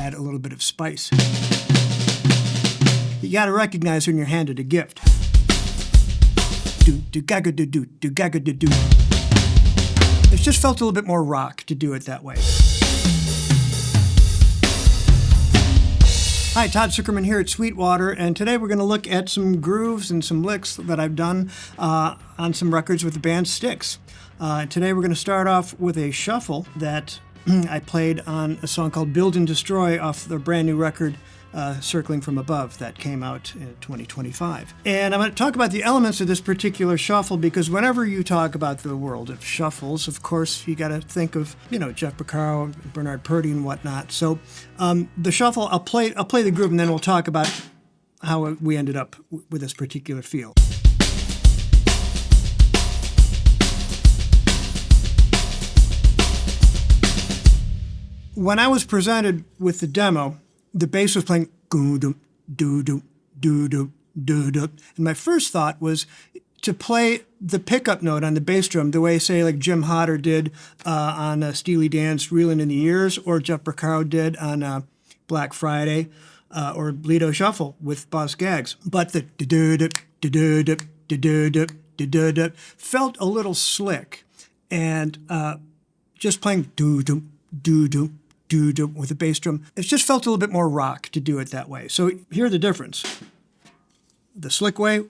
add a little bit of spice. You got to recognize when you're handed a gift. Do-do-gaga-do-do, It just felt a little bit more rock to do it that way. Hi, Todd Sucherman here at Sweetwater, and today we're going to look at some grooves and some licks that I've done on some records with the band Styx. Today we're going to start off with a shuffle that I played on a song called Build and Destroy off their brand new record, Circling from Above, that came out in 2025. And I'm going to talk about the elements of this particular shuffle because whenever you talk about the world of shuffles, of course, you got to think of, Jeff Porcaro, Bernard Purdie, and whatnot. So the shuffle, I'll play the groove, and then we'll talk about how we ended up with this particular feel. When I was presented with the demo, the bass was playing goo-dum, doo-dum, doo-dum, doo-dum. And my first thought was to play the pickup note on the bass drum the way, say, like Jim Hodder did on Steely Dan's Reelin' in the Years, or Jeff Porcaro did on Black Friday, or Lido Shuffle with Boss Gags. But the do-do-do, do-do-do, do-do-do, do-do-do felt a little slick. And just playing do-dum, do-dum, do with the bass drum, it just felt a little bit more rock to do it that way. So here's the difference. The slick way.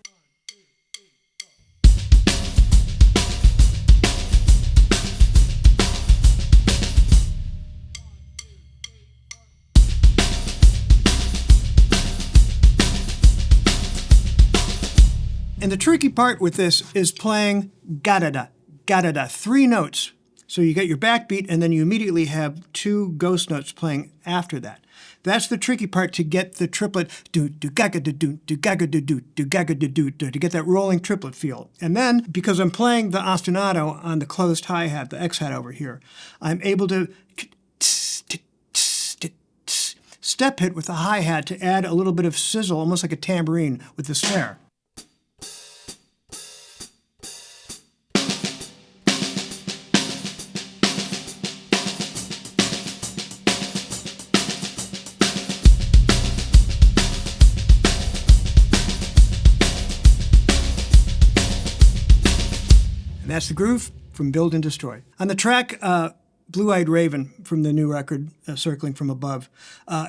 And the tricky part with this is playing ga-da-da, ga-da-da, 3 notes. So you get your backbeat, and then you immediately have 2 ghost notes playing after that. That's the tricky part, to get the triplet do do gaga do do gaga do do gaga do do, to get that rolling triplet feel. And then, because I'm playing the ostinato on the closed hi-hat, the X-hat over here, I'm able to step hit with the hi-hat to add a little bit of sizzle, almost like a tambourine with the snare. And that's the groove from Build and Destroy. On the track, Blue-Eyed Raven from the new record, Circling from Above,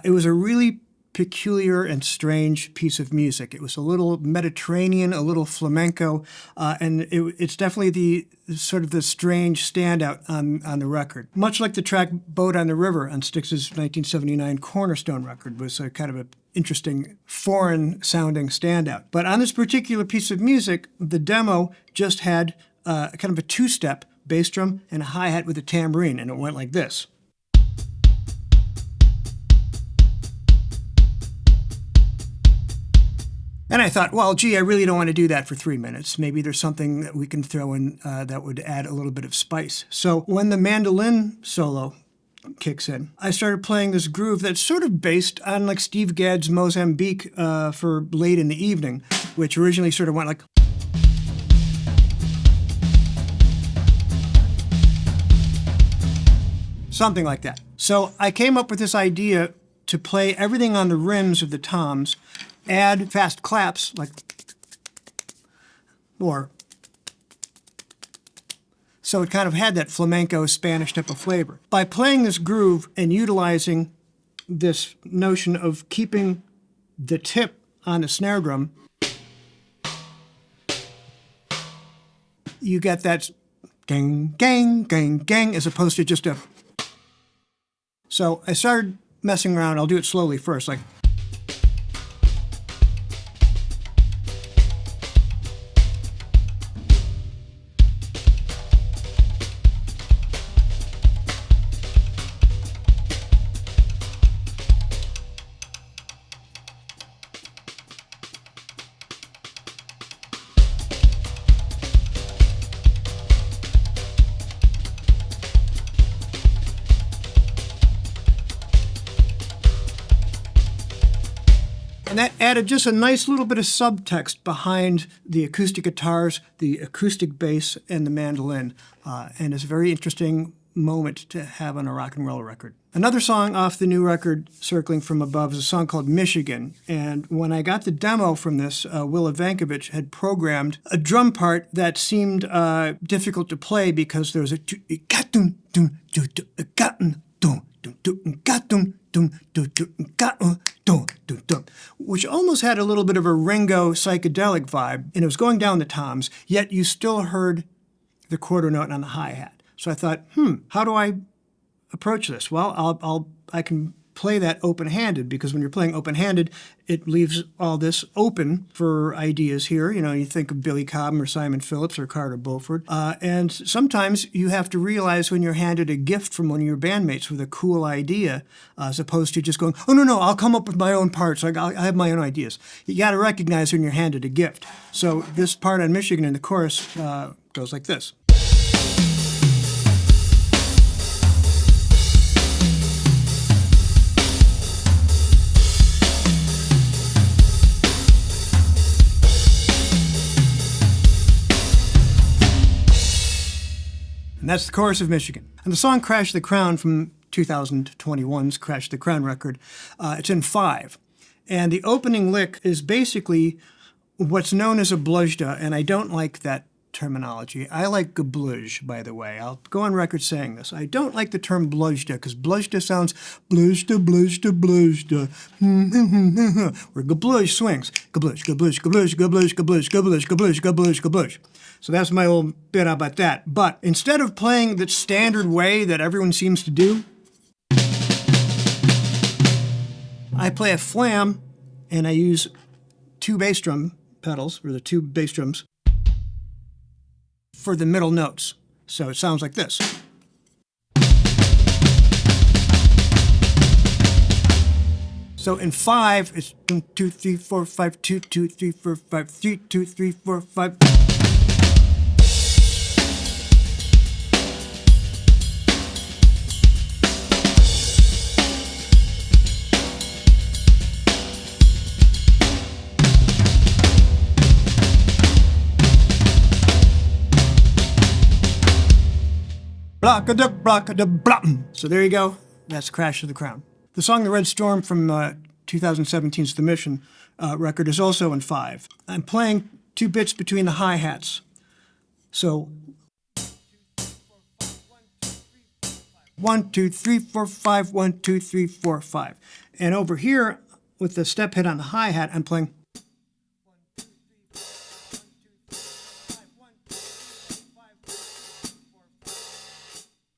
it was a really peculiar and strange piece of music. It was a little Mediterranean, a little flamenco, and it's definitely the sort of the strange standout on the record. Much like the track Boat on the River on Styx's 1979 Cornerstone record was a kind of an interesting foreign-sounding standout. But on this particular piece of music, the demo just had kind of a 2-step bass drum and a hi-hat with a tambourine, and it went like this. And I thought, well, gee, I really don't want to do that for 3 minutes. Maybe there's something that we can throw in that would add a little bit of spice. So when the mandolin solo kicks in, I started playing this groove that's sort of based on like Steve Gadd's Mozambique for Late in the Evening, which originally sort of went like... something like that. So I came up with this idea to play everything on the rims of the toms, add fast claps like, or, so it kind of had that flamenco Spanish type of flavor. By playing this groove and utilizing this notion of keeping the tip on the snare drum, you get that gang, gang, gang, gang, as opposed to just a... So I started messing around. I'll do it slowly first, like... And that added just a nice little bit of subtext behind the acoustic guitars, the acoustic bass, and the mandolin. And it's a very interesting moment to have on a rock and roll record. Another song off the new record, Circling from Above, is a song called Michigan. And when I got the demo from this, Willa Vankovich had programmed a drum part that seemed difficult to play because there was a which almost had a little bit of a Ringo psychedelic vibe, and it was going down the toms, yet you still heard the quarter note on the hi-hat. So I thought, how do I approach this? Well, I can play that open-handed, because when you're playing open-handed, it leaves all this open for ideas here. You know, you think of Billy Cobham or Simon Phillips or Carter Beauford. And sometimes you have to realize when you're handed a gift from one of your bandmates with a cool idea, as opposed to just going, oh, no, I'll come up with my own parts. I have my own ideas. You got to recognize when you're handed a gift. So this part on Michigan in the chorus goes like this. And that's the chorus of Michigan. And the song Crash the Crown from 2021's Crash the Crown record, it's in 5. And the opening lick is basically what's known as a Bluzhduh, and I don't like that terminology. I like Gebluhzh, by the way. I'll go on record saying this. I don't like the term Bluzhduh, because Bluzhduh sounds Bluzhduh, Bluzhduh, Bluzhduh. Where Gebluhzh swings. Gebluhzh, Gebluhzh, Gebluhzh, Gebluhzh, Gebluhzh, Gebluhzh, Gebluhzh, Gebluhzh, Gebluhzh. So that's my little bit about that. But instead of playing the standard way that everyone seems to do, I play a flam, and I use 2 bass drum pedals, or the 2 bass drums, for the middle notes. So it sounds like this. So in 5, it's 1, 2, 3, 4, 5, 2, 2, 3, 4, 5, 3, 2, 3, 4, 5. So there you go. That's Crash of the Crown. The song The Red Storm from 2017's The Mission record is also in 5. I'm playing 2 bits between the hi-hats. So 1, 2, 3, 4, 5, 1, 2, 3, 4, 5. And over here, with the step hit on the hi-hat, I'm playing.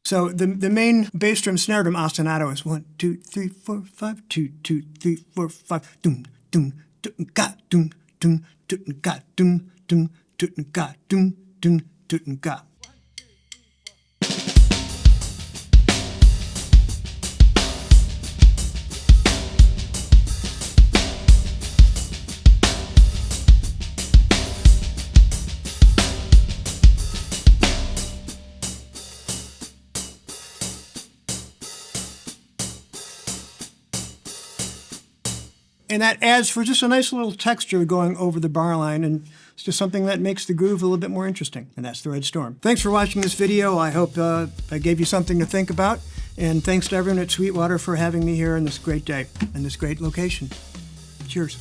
So the main bass drum snare drum ostinato is 1, 2, 3, 4, 5, 2, 2, 3, 4, 5. Doom, doom, doom, ga, doom, doom, doom, ga, doom, doom, doom, ga, doom, doom, doom, ga. And that adds for just a nice little texture going over the bar line, and it's just something that makes the groove a little bit more interesting. And that's The Red Storm. Thanks for watching this video. I hope I gave you something to think about. And thanks to everyone at Sweetwater for having me here on this great day and this great location. Cheers.